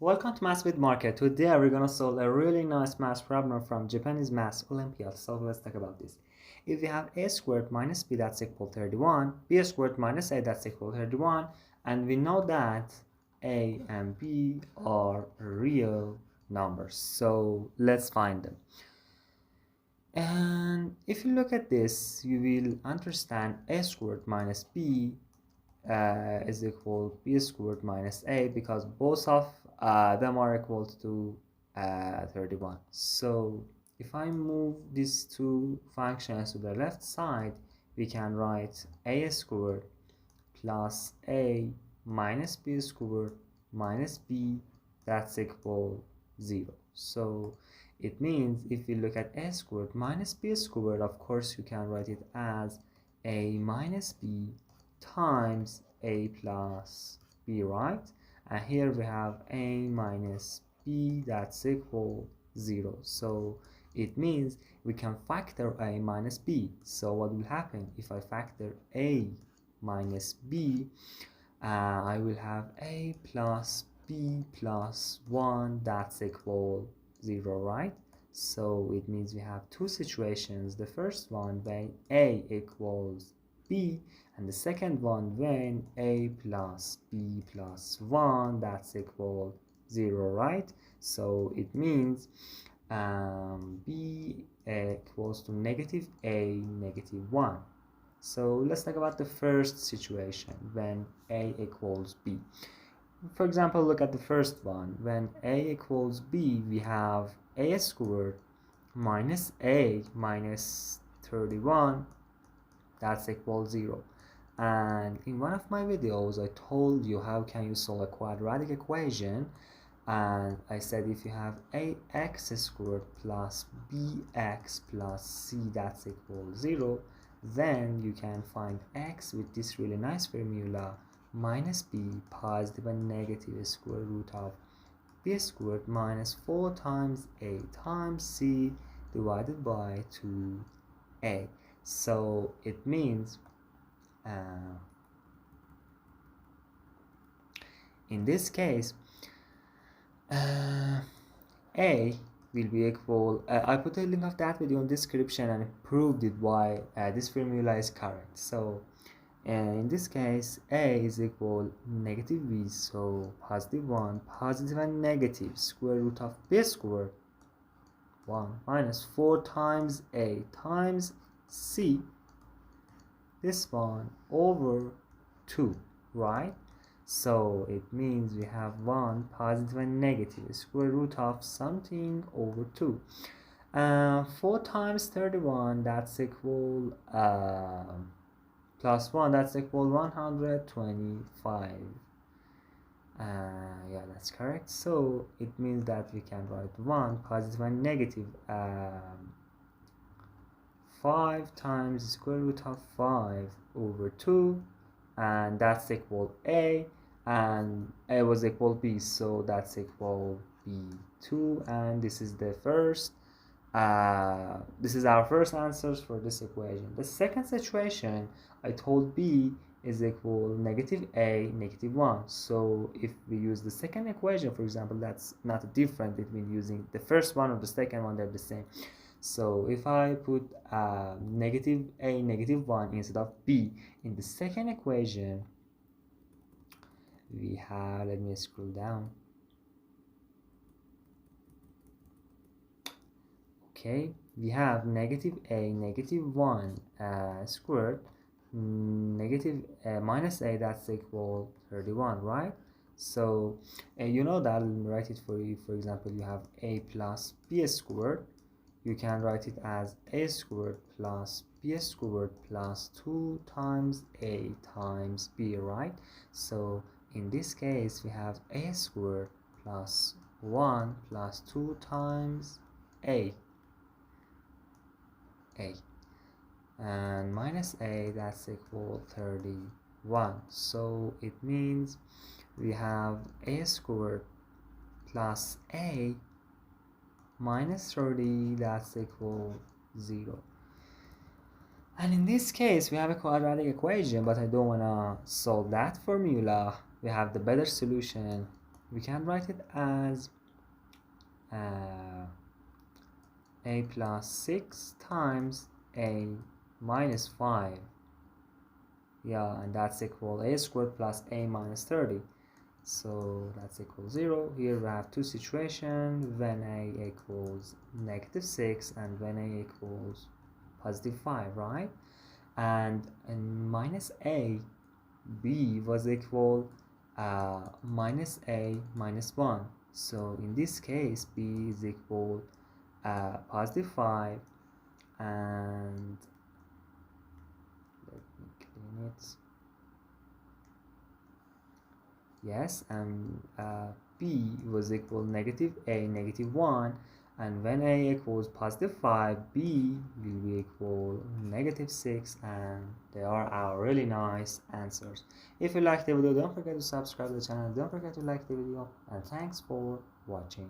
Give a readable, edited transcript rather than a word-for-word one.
Welcome to Math with Market. Today we're gonna solve a really nice math problem from Japanese Math Olympiad. So let's talk about this. If we have a squared minus b that's equal 31, b squared minus a that's equal 31, and we know that a and b are real numbers. So let's find them. And if you look at this, you will understand a squared minus b is equal b squared minus a because both of them are equal to 31. So if I move these two functions to the left side, we can write a squared plus a minus b squared minus b that's equal 0. So it means if we look at a squared minus b squared, of course you can write it as a minus b times a plus b, right? And here we have a minus b that's equal 0. So it means we can factor a minus b. So what will happen if I factor a minus b? I will have a plus b plus 1 that's equal 0, right? So it means we have two situations. The first one when a equals b, and the second one when a plus b plus 1 that's equal 0, right? So it means b equals to negative a negative 1. So let's talk about the first situation when a equals b. For example, look at the first one. When a equals b, we have a squared minus a minus 31 that's equal 0. And in one of my videos I told you how can you solve a quadratic equation, and I said if you have ax squared plus bx plus c that's equal 0, then you can find x with this really nice formula: minus b positive and negative square root of b squared minus 4 times a times c divided by 2a. So it means in this case a will be equal, I put a link of that video in description and proved it why this formula is correct. So in this case a is equal negative b, so positive 1 positive and negative square root of b squared 1 minus 4 times a times c, this one over 2, right? So it means we have 1 positive and negative square root of something over 2. 4 times 31 that's equal plus 1 that's equal 125. Yeah, that's correct. So it means that we can write 1 positive and negative 5 times the square root of 5 over 2, and that's equal a, and a was equal b, so that's equal b2, and this is the first this is our first answers for this equation. The second situation, I told b is equal negative a negative 1. So if we use the second equation, for example, that's not different between using the first one or the second one, they're the same. So if I put negative a negative 1 instead of b in the second equation, we have, let me scroll down. Okay, we have negative a negative 1 squared negative minus a that's equal 31, right? So you know that, I'll write it for you. For example, you have a plus b squared. You can write it as a squared plus b squared plus 2 times a times b, right? So in this case we have a squared plus 1 plus 2 times a and minus a that's equal 31. So it means we have a squared plus a minus 30 that's equal 0. And in this case we have a quadratic equation, but I don't want to solve that formula. We have the better solution. we can write it as uh, a plus 6 times a minus 5. Yeah, and that's equal a squared plus a minus 30. So that's equal 0. Here we have two situations, when a equals negative 6 and when a equals positive 5, right? And in minus a, b was equal minus a minus 1. So in this case, b is equal positive 5, and let me clean it. Yes, and b was equal negative a negative 1, and when a equals positive 5, b will be equal negative 6, and they are our really nice answers. If you like the video, don't forget to subscribe to the channel, don't forget to like the video, and thanks for watching.